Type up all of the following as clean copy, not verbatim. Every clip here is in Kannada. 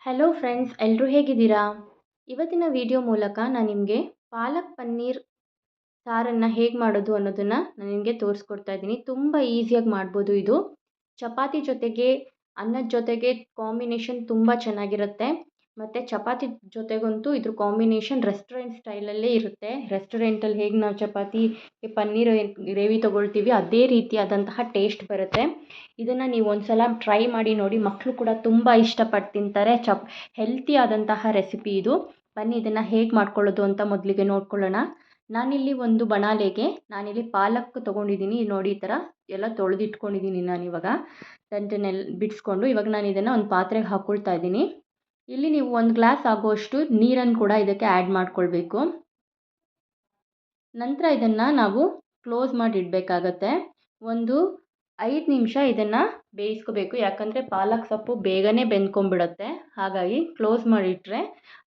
ಹಲೋ ಫ್ರೆಂಡ್ಸ್, ಎಲ್ಲರೂ ಹೇಗಿದ್ದೀರಾ? ಇವತ್ತಿನ ವಿಡಿಯೋ ಮೂಲಕ ನಾನು ನಿಮಗೆ ಪಾಲಕ್ ಪನ್ನೀರ್ ಸಾರನ್ನು ಹೇಗೆ ಮಾಡೋದು ಅನ್ನೋದನ್ನು ನಾನು ನಿಮಗೆ ತೋರಿಸ್ಕೊಡ್ತಾ ಇದ್ದೀನಿ. ತುಂಬ ಈಸಿಯಾಗಿ ಮಾಡ್ಬೋದು ಇದು. ಚಪಾತಿ ಜೊತೆಗೆ, ಅನ್ನದ ಜೊತೆಗೆ ಕಾಂಬಿನೇಷನ್ ತುಂಬ ಚೆನ್ನಾಗಿರುತ್ತೆ. ಮತ್ತು ಚಪಾತಿ ಜೊತೆಗಂತೂ ಇದ್ರ ಕಾಂಬಿನೇಷನ್ ರೆಸ್ಟೋರೆಂಟ್ ಸ್ಟೈಲಲ್ಲೇ ಇರುತ್ತೆ. ರೆಸ್ಟೋರೆಂಟಲ್ಲಿ ಹೇಗೆ ನಾವು ಚಪಾತಿ ಪನ್ನೀರ್ ಗ್ರೇವಿ ತೊಗೊಳ್ತೀವಿ ಅದೇ ರೀತಿಯಾದಂತಹ ಟೇಸ್ಟ್ ಬರುತ್ತೆ. ಇದನ್ನು ನೀವು ಒಂದು ಸಲ ಟ್ರೈ ಮಾಡಿ ನೋಡಿ. ಮಕ್ಕಳು ಕೂಡ ತುಂಬ ಇಷ್ಟಪಟ್ಟು ತಿಂತಾರೆ. ಹೆಲ್ತಿ ಆದಂತಹ ರೆಸಿಪಿ ಇದು. ಬನ್ನಿ ಇದನ್ನು ಹೇಗೆ ಮಾಡ್ಕೊಳ್ಳೋದು ಅಂತ ಮೊದಲಿಗೆ ನೋಡ್ಕೊಳ್ಳೋಣ. ನಾನಿಲ್ಲಿ ಒಂದು ಬಣಾಲೆಗೆ ಪಾಲಕ್ ತೊಗೊಂಡಿದ್ದೀನಿ. ನೋಡಿ ಈ ಥರ ಎಲ್ಲ ತೊಳೆದಿಟ್ಕೊಂಡಿದ್ದೀನಿ ನಾನಿವಾಗ. ದಂಟನ್ನೆಲ್ಲ ಬಿಡಿಸ್ಕೊಂಡು ಇವಾಗ ನಾನು ಇದನ್ನು ಒಂದು ಪಾತ್ರೆಗೆ ಹಾಕ್ಕೊಳ್ತಾ ಇದ್ದೀನಿ. ಇಲ್ಲಿ ನೀವು 1 ಗ್ಲಾಸ್ ಆಗುವಷ್ಟು ನೀರನ್ನು ಕೂಡ ಇದಕ್ಕೆ ಆ್ಯಡ್ ಮಾಡ್ಕೊಳ್ಬೇಕು. ನಂತರ ಇದನ್ನು ನಾವು ಕ್ಲೋಸ್ ಮಾಡಿ ಇಡಬೇಕಾಗತ್ತೆ. ಒಂದು 5 ನಿಮಿಷ ಇದನ್ನು ಬೇಯಿಸ್ಕೋಬೇಕು. ಯಾಕಂದರೆ ಪಾಲಕ್ ಸೊಪ್ಪು ಬೇಗನೆ ಬೆಂದ್ಕೊಂಡ್ಬಿಡುತ್ತೆ. ಹಾಗಾಗಿ ಕ್ಲೋಸ್ ಮಾಡಿಟ್ರೆ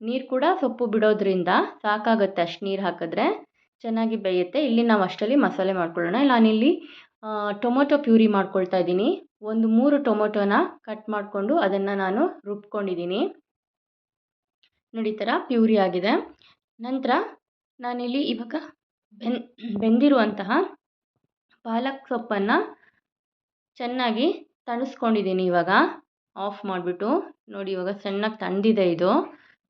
ನೀರು ಕೂಡ ಸೊಪ್ಪು ಬಿಡೋದ್ರಿಂದ ಸಾಕಾಗುತ್ತೆ. ಅಷ್ಟು ನೀರು ಹಾಕಿದ್ರೆ ಚೆನ್ನಾಗಿ ಬೇಯುತ್ತೆ. ಇಲ್ಲಿ ನಾವು ಅಷ್ಟರಲ್ಲಿ ಮಸಾಲೆ ಮಾಡ್ಕೊಳ್ಳೋಣ. ನಾನಿಲ್ಲಿ ಟೊಮೊಟೊ ಪ್ಯೂರಿ ಮಾಡ್ಕೊಳ್ತಾ ಇದ್ದೀನಿ. ಒಂದು 3 ಟೊಮೊಟೊನ ಕಟ್ ಮಾಡಿಕೊಂಡು ಅದನ್ನು ನಾನು ರುಬ್ಕೊಂಡಿದ್ದೀನಿ. ನೋಡಿ ಈ ಥರ ಪ್ಯೂರಿ ಆಗಿದೆ. ನಂತರ ನಾನಿಲ್ಲಿ ಇವಾಗ ಬೆಂದಿರುವಂತಹ ಪಾಲಕ್ ಸೊಪ್ಪನ್ನು ಚೆನ್ನಾಗಿ ತಣಿಸ್ಕೊಂಡಿದ್ದೀನಿ. ಇವಾಗ ಆಫ್ ಮಾಡಿಬಿಟ್ಟು ನೋಡಿ, ಇವಾಗ ಸಣ್ಣಗೆ ತಣ್ಣದಿದೆ ಇದು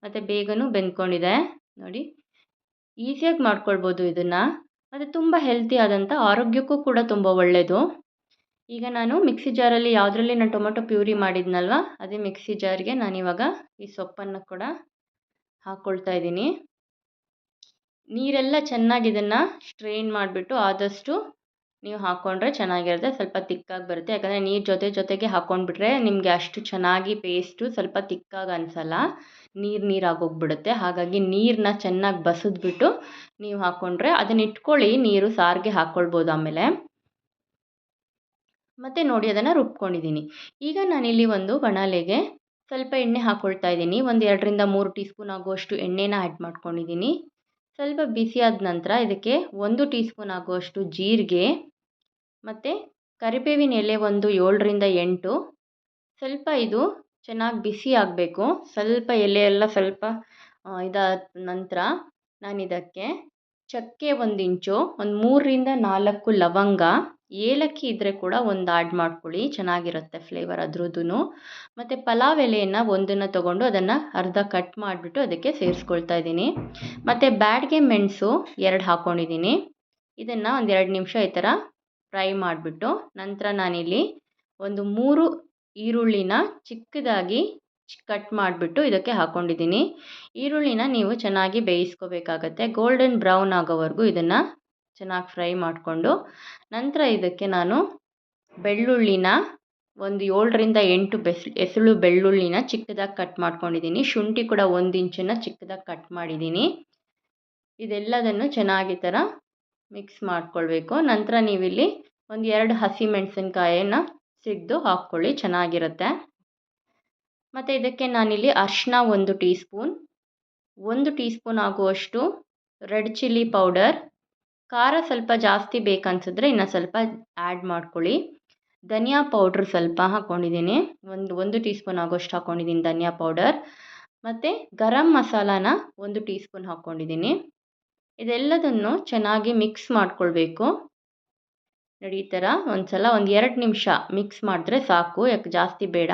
ಮತ್ತು ಬೇಗನೂ ಬೆಂದ್ಕೊಂಡಿದೆ. ನೋಡಿ ಈಸಿಯಾಗಿ ಮಾಡ್ಕೊಳ್ಬೋದು ಇದನ್ನು. ಮತ್ತು ತುಂಬ ಹೆಲ್ತಿ ಆದಂಥ, ಆರೋಗ್ಯಕ್ಕೂ ಕೂಡ ತುಂಬ ಒಳ್ಳೆಯದು. ಈಗ ನಾನು ಮಿಕ್ಸಿ ಜಾರಲ್ಲಿ ಯಾವುದರಲ್ಲಿ ನಾನು ಟೊಮೊಟೊ ಪ್ಯೂರಿ ಮಾಡಿದ್ನಲ್ವ ಅದೇ ಮಿಕ್ಸಿ ಜಾರ್ಗೆ ನಾನಿವಾಗ ಈ ಸೊಪ್ಪನ್ನು ಕೂಡ ಹಾಕ್ಕೊಳ್ತಾ ಇದ್ದೀನಿ. ನೀರೆಲ್ಲ ಚೆನ್ನಾಗಿ ಇದನ್ನು ಸ್ಟ್ರೈನ್ ಮಾಡಿಬಿಟ್ಟು ಆದಷ್ಟು ನೀವು ಹಾಕ್ಕೊಂಡ್ರೆ ಚೆನ್ನಾಗಿರುತ್ತೆ. ಸ್ವಲ್ಪ ತಿಕ್ಕಾಗಿ ಬರುತ್ತೆ. ಯಾಕಂದರೆ ನೀರು ಜೊತೆಗೆ ಹಾಕ್ಕೊಂಡ್ಬಿಟ್ರೆ ನಿಮಗೆ ಅಷ್ಟು ಚೆನ್ನಾಗಿ ಪೇಸ್ಟು ಸ್ವಲ್ಪ ತಿಕ್ಕಾಗಿ ಅನಿಸಲ್ಲ, ನೀರಾಗೋಗ್ಬಿಡುತ್ತೆ. ಹಾಗಾಗಿ ನೀರನ್ನ ಚೆನ್ನಾಗಿ ಬಸಿದ್ಬಿಟ್ಟು ನೀವು ಹಾಕ್ಕೊಂಡ್ರೆ ಅದನ್ನ ಇಟ್ಕೊಳ್ಳಿ. ನೀರು ಸಾರಿಗೆ ಹಾಕ್ಕೊಳ್ಬೋದು ಆಮೇಲೆ. ಮತ್ತು ನೋಡಿ ಅದನ್ನು ರುಬ್ಕೊಂಡಿದ್ದೀನಿ. ಈಗ ನಾನಿಲ್ಲಿ ಒಂದು ಬಣಾಲೆಗೆ ಸ್ವಲ್ಪ ಎಣ್ಣೆ ಹಾಕ್ಕೊಳ್ತಾ ಇದ್ದೀನಿ. ಒಂದು 2ರಿಂದ 3 ಟೀ ಸ್ಪೂನ್ ಆಗುವಷ್ಟು ಎಣ್ಣೆನ ಆ್ಯಡ್ ಮಾಡ್ಕೊಂಡಿದ್ದೀನಿ. ಸ್ವಲ್ಪ ಬಿಸಿಯಾದ ನಂತರ ಇದಕ್ಕೆ 1 ಟೀ ಸ್ಪೂನ್ ಆಗುವಷ್ಟು ಜೀರಿಗೆ ಮತ್ತು ಕರಿಬೇವಿನ ಎಲೆ ಒಂದು 7ರಿಂದ 8. ಸ್ವಲ್ಪ ಇದು ಚೆನ್ನಾಗಿ ಬಿಸಿ ಆಗಬೇಕು. ಸ್ವಲ್ಪ ಎಲೆ ಎಲ್ಲ ಸ್ವಲ್ಪ ಇದಾದ ನಂತರ ನಾನಿದಕ್ಕೆ ಚಕ್ಕೆ 1 ಇಂಚು, ಒಂದು 3ರಿಂದ 4 ಲವಂಗ, ಏಲಕ್ಕಿ ಇದ್ದರೆ ಕೂಡ ಒಂದು ಆ್ಯಡ್ ಮಾಡ್ಕೊಳ್ಳಿ, ಚೆನ್ನಾಗಿರುತ್ತೆ ಫ್ಲೇವರ್ ಅದ್ರದ್ದು. ಮತ್ತು ಪಲಾವ್ ಎಲೆಯನ್ನು ಒಂದನ್ನು ತೊಗೊಂಡು ಅದನ್ನು ಅರ್ಧ ಕಟ್ ಮಾಡಿಬಿಟ್ಟು ಅದಕ್ಕೆ ಸೇರಿಸ್ಕೊಳ್ತಾ ಇದ್ದೀನಿ. ಮತ್ತು ಬ್ಯಾಡಗೆ ಮೆಣಸು 2 ಹಾಕ್ಕೊಂಡಿದ್ದೀನಿ. ಇದನ್ನು ಒಂದು 2 ನಿಮಿಷ ಈ ಥರ ಫ್ರೈ ಮಾಡಿಬಿಟ್ಟು ನಂತರ ನಾನಿಲ್ಲಿ ಒಂದು 3 ಈರುಳ್ಳಿನ ಚಿಕ್ಕದಾಗಿ ಕಟ್ ಮಾಡಿಬಿಟ್ಟು ಇದಕ್ಕೆ ಹಾಕ್ಕೊಂಡಿದ್ದೀನಿ. ಈರುಳ್ಳಿನ ನೀವು ಚೆನ್ನಾಗಿ ಬೇಯಿಸ್ಕೋಬೇಕಾಗತ್ತೆ. ಗೋಲ್ಡನ್ ಬ್ರೌನ್ ಆಗೋವರೆಗೂ ಇದನ್ನು ಚೆನ್ನಾಗಿ ಫ್ರೈ ಮಾಡಿಕೊಂಡು ನಂತರ ಇದಕ್ಕೆ ನಾನು ಬೆಳ್ಳುಳ್ಳಿನ ಒಂದು 7ರಿಂದ 8 ಎಸಳು ಬೆಳ್ಳುಳ್ಳಿನ ಚಿಕ್ಕದಾಗಿ ಕಟ್ ಮಾಡ್ಕೊಂಡಿದ್ದೀನಿ. ಶುಂಠಿ ಕೂಡ 1 ಇಂಚನ್ನು ಚಿಕ್ಕದಾಗಿ ಕಟ್ ಮಾಡಿದ್ದೀನಿ. ಇದೆಲ್ಲದನ್ನು ಚೆನ್ನಾಗಿ ಥರ ಮಿಕ್ಸ್ ಮಾಡ್ಕೊಳ್ಬೇಕು. ನಂತರ ನೀವಿಲ್ಲಿ ಒಂದು 2 ಹಸಿಮೆಣಸಿನ್ಕಾಯನ್ನು ಸಿಡ್ದು ಹಾಕ್ಕೊಳ್ಳಿ, ಚೆನ್ನಾಗಿರುತ್ತೆ. ಮತ್ತು ಇದಕ್ಕೆ ನಾನಿಲ್ಲಿ ಅರಿಶಿನ 1 ಟೀ ಸ್ಪೂನ್, 1 ಟೀ ಸ್ಪೂನ್ ಆಗುವಷ್ಟು ರೆಡ್ ಚಿಲ್ಲಿ ಪೌಡರ್, ಖಾರ ಸ್ವಲ್ಪ ಜಾಸ್ತಿ ಬೇಕನ್ಸಿದ್ರೆ ಇನ್ನು ಸ್ವಲ್ಪ ಆ್ಯಡ್ ಮಾಡ್ಕೊಳ್ಳಿ. ಧನಿಯಾ ಪೌಡ್ರ್ ಸ್ವಲ್ಪ ಹಾಕ್ಕೊಂಡಿದ್ದೀನಿ. ಒಂದು ಟೀ ಸ್ಪೂನ್ ಆಗೋಷ್ಟು ಹಾಕ್ಕೊಂಡಿದ್ದೀನಿ ಧನಿಯಾ ಪೌಡರ್. ಮತ್ತು ಗರಂ ಮಸಾಲಾನ 1 ಟೀ ಸ್ಪೂನ್ ಹಾಕ್ಕೊಂಡಿದ್ದೀನಿ. ಇದೆಲ್ಲದನ್ನು ಚೆನ್ನಾಗಿ ಮಿಕ್ಸ್ ಮಾಡ್ಕೊಳ್ಬೇಕು. ನೋಡಿ ಈ ಥರ ಒಂದು 2 ನಿಮಿಷ ಮಿಕ್ಸ್ ಮಾಡಿದ್ರೆ ಸಾಕು, ಯಾಕೆ ಜಾಸ್ತಿ ಬೇಡ.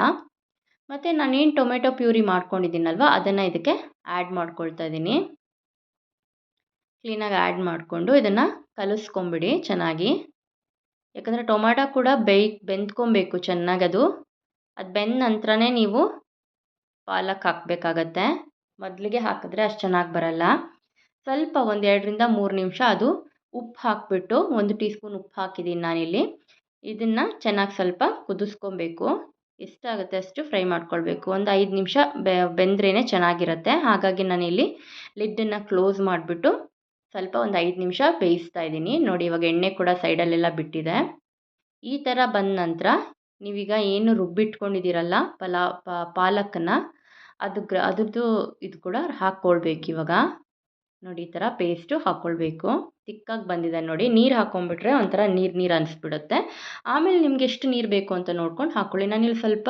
ಮತ್ತು ನಾನೇನು ಟೊಮೆಟೊ ಪ್ಯೂರಿ ಮಾಡ್ಕೊಂಡಿದ್ದೀನಲ್ವ ಅದನ್ನು ಇದಕ್ಕೆ ಆ್ಯಡ್ ಮಾಡ್ಕೊಳ್ತಾ ಇದ್ದೀನಿ. ಕ್ಲೀನಾಗಿ ಆ್ಯಡ್ ಮಾಡಿಕೊಂಡು ಇದನ್ನು ಕಲಿಸ್ಕೊಂಬಿಡಿ ಚೆನ್ನಾಗಿ. ಯಾಕಂದರೆ ಟೊಮೆಟೊ ಕೂಡ ಬೆಂದ್ಕೊಬೇಕು ಚೆನ್ನಾಗಿ. ಅದು ಬೆಂದ ನಂತರನೇ ನೀವು ಪಾಲಕ್ ಹಾಕಬೇಕಾಗತ್ತೆ. ಮೊದಲಿಗೆ ಹಾಕಿದ್ರೆ ಅಷ್ಟು ಚೆನ್ನಾಗಿ ಬರಲ್ಲ. ಸ್ವಲ್ಪ ಒಂದು 2ರಿಂದ 3 ನಿಮಿಷ ಅದು ಉಪ್ಪು ಹಾಕಿಬಿಟ್ಟು 1 ಟೀ ಸ್ಪೂನ್ ಉಪ್ಪು ಹಾಕಿದ್ದೀನಿ ನಾನಿಲ್ಲಿ. ಇದನ್ನು ಚೆನ್ನಾಗಿ ಸ್ವಲ್ಪ ಕುದಿಸ್ಕೊಬೇಕು. ಎಷ್ಟಾಗುತ್ತೆ ಅಷ್ಟು ಫ್ರೈ ಮಾಡ್ಕೊಳ್ಬೇಕು. ಒಂದು 5 ನಿಮಿಷ ಬೆಂದ್ರೇ ಚೆನ್ನಾಗಿರುತ್ತೆ. ಹಾಗಾಗಿ ನಾನಿಲ್ಲಿ ಲಿಡ್ಡನ್ನು ಕ್ಲೋಸ್ ಮಾಡಿಬಿಟ್ಟು ಸ್ವಲ್ಪ ಒಂದು 5 ನಿಮಿಷ ಬೇಯಿಸ್ತಾ ಇದ್ದೀನಿ. ನೋಡಿ ಇವಾಗ ಎಣ್ಣೆ ಕೂಡ ಸೈಡಲ್ಲೆಲ್ಲ ಬಿಟ್ಟಿದೆ. ಈ ಥರ ಬಂದ ನಂತರ ನೀವೀಗ ಏನು ರುಬ್ಬಿಟ್ಕೊಂಡಿದ್ದೀರಲ್ಲ ಪಾಲಕನ್ನು ಅದ್ರದ್ದು ಇದು ಕೂಡ ಹಾಕ್ಕೊಳ್ಬೇಕು. ಇವಾಗ ನೋಡಿ ಈ ಥರ ಪೇಸ್ಟು ಹಾಕ್ಕೊಳ್ಬೇಕು. ತಿಕ್ಕಾಗಿ ಬಂದಿದೆ ನೋಡಿ. ನೀರು ಹಾಕ್ಕೊಂಬಿಟ್ರೆ ಒಂಥರ ನೀರು ಅನಿಸ್ಬಿಡುತ್ತೆ. ಆಮೇಲೆ ನಿಮ್ಗೆ ಎಷ್ಟು ನೀರು ಬೇಕು ಅಂತ ನೋಡ್ಕೊಂಡು ಹಾಕ್ಕೊಳ್ಳಿ. ನಾನಿಲ್ಲಿ ಸ್ವಲ್ಪ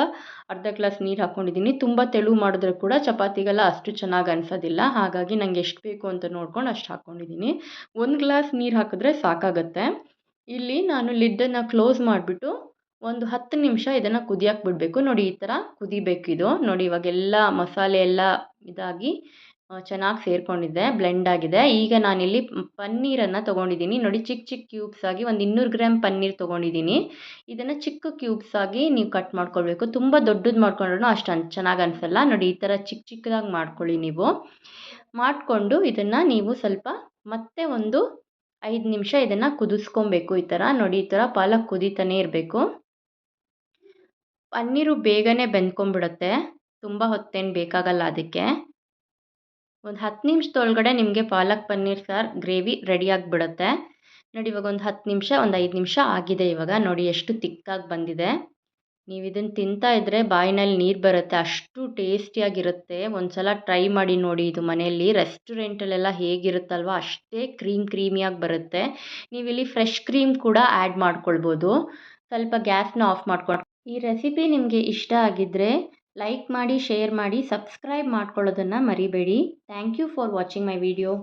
ಅರ್ಧ ಗ್ಲಾಸ್ ನೀರು ಹಾಕ್ಕೊಂಡಿದ್ದೀನಿ. ತುಂಬ ತೆಳು ಮಾಡಿದ್ರೆ ಕೂಡ ಚಪಾತಿಗೆಲ್ಲ ಅಷ್ಟು ಚೆನ್ನಾಗಿ ಅನಿಸೋದಿಲ್ಲ. ಹಾಗಾಗಿ ನನಗೆ ಎಷ್ಟು ಬೇಕು ಅಂತ ನೋಡ್ಕೊಂಡು ಅಷ್ಟು ಹಾಕ್ಕೊಂಡಿದ್ದೀನಿ. 1 ಗ್ಲಾಸ್ ನೀರು ಹಾಕಿದ್ರೆ ಸಾಕಾಗತ್ತೆ. ಇಲ್ಲಿ ನಾನು ಲಿಡ್ಡನ್ನು ಕ್ಲೋಸ್ ಮಾಡಿಬಿಟ್ಟು ಒಂದು 10 ನಿಮಿಷ ಇದನ್ನು ಕುದಿಯಕ್ಕೆ ಬಿಡಬೇಕು. ನೋಡಿ ಈ ಥರ ಕುದಿಬೇಕಿದು. ನೋಡಿ ಇವಾಗೆಲ್ಲ ಮಸಾಲೆ ಎಲ್ಲ ಇದಾಗಿ ಚೆನ್ನಾಗಿ ಸೇರಿಕೊಂಡಿದೆ, ಬ್ಲೆಂಡ್ ಆಗಿದೆ. ಈಗ ನಾನಿಲ್ಲಿ ಪನ್ನೀರನ್ನು ತೊಗೊಂಡಿದ್ದೀನಿ. ನೋಡಿ ಚಿಕ್ಕ ಚಿಕ್ಕ ಕ್ಯೂಬ್ಸ್ ಆಗಿ ಒಂದು 200 ಗ್ರಾಮ್ ಪನ್ನೀರ್ ತೊಗೊಂಡಿದ್ದೀನಿ. ಇದನ್ನು ಚಿಕ್ಕ ಕ್ಯೂಬ್ಸ್ ಆಗಿ ನೀವು ಕಟ್ ಮಾಡ್ಕೊಳ್ಬೇಕು. ತುಂಬ ದೊಡ್ಡದು ಮಾಡ್ಕೊಂಡ್ರೂ ಅಷ್ಟು ಚೆನ್ನಾಗಿ ಅನಿಸಲ್ಲ. ನೋಡಿ ಈ ಥರ ಚಿಕ್ಕ ಚಿಕ್ಕದಾಗಿ ಮಾಡ್ಕೊಳ್ಳಿ ನೀವು. ಮಾಡಿಕೊಂಡು ಇದನ್ನು ನೀವು ಸ್ವಲ್ಪ ಮತ್ತೆ ಒಂದು 5 ನಿಮಿಷ ಇದನ್ನು ಕುದಿಸ್ಕೊಬೇಕು. ಈ ಥರ ನೋಡಿ, ಈ ಥರ ಪಾಲಕ್ ಕುದೀತಾನೇ ಇರಬೇಕು. ಪನ್ನೀರು ಬೇಗನೆ ಬೆಂದ್ಕೊಂಡ್ಬಿಡುತ್ತೆ, ತುಂಬ ಹೊತ್ತೇನು ಬೇಕಾಗಲ್ಲ ಅದಕ್ಕೆ. ಒಂದು 10 ನಿಮಿಷದೊಳಗಡೆ ನಿಮಗೆ ಪಾಲಕ್ ಪನ್ನೀರ್ ಸಾರು ಗ್ರೇವಿ ರೆಡಿಯಾಗಿಬಿಡುತ್ತೆ. ನೋಡಿ ಇವಾಗ ಒಂದು 10 ನಿಮಿಷ, ಒಂದು 5 ನಿಮಿಷ ಆಗಿದೆ ಇವಾಗ. ನೋಡಿ ಎಷ್ಟು ತಿಕ್ಕಾಗಿ ಬಂದಿದೆ. ನೀವು ಇದನ್ನು ತಿಂತಾ ಇದ್ದರೆ ಬಾಯಿನಲ್ಲಿ ನೀರು ಬರುತ್ತೆ, ಅಷ್ಟು ಟೇಸ್ಟಿಯಾಗಿರುತ್ತೆ. ಒಂದು ಸಲ ಟ್ರೈ ಮಾಡಿ ನೋಡಿ ಇದು ಮನೆಯಲ್ಲಿ. ರೆಸ್ಟೋರೆಂಟಲ್ಲೆಲ್ಲ ಹೇಗಿರುತ್ತಲ್ವ ಅಷ್ಟೇ ಕ್ರೀಮಿಯಾಗಿ ಬರುತ್ತೆ. ನೀವಿಲ್ಲಿ ಫ್ರೆಶ್ ಕ್ರೀಮ್ ಕೂಡ ಆ್ಯಡ್ ಮಾಡ್ಕೊಳ್ಬೋದು. ಸ್ವಲ್ಪ ಗ್ಯಾಸ್ನ ಆಫ್ ಮಾಡ್ಕೊಂಡು. ಈ ರೆಸಿಪಿ ನಿಮಗೆ ಇಷ್ಟ ಆಗಿದ್ದರೆ ಲೈಕ್ ಮಾಡಿ, ಶೇರ್ ಮಾಡಿ, ಸಬ್ಸ್ಕ್ರೈಬ್ ಮಾಡ್ಕೊಳ್ಳೋದನ್ನು ಮರಿಬೇಡಿ. Thank you for watching my video.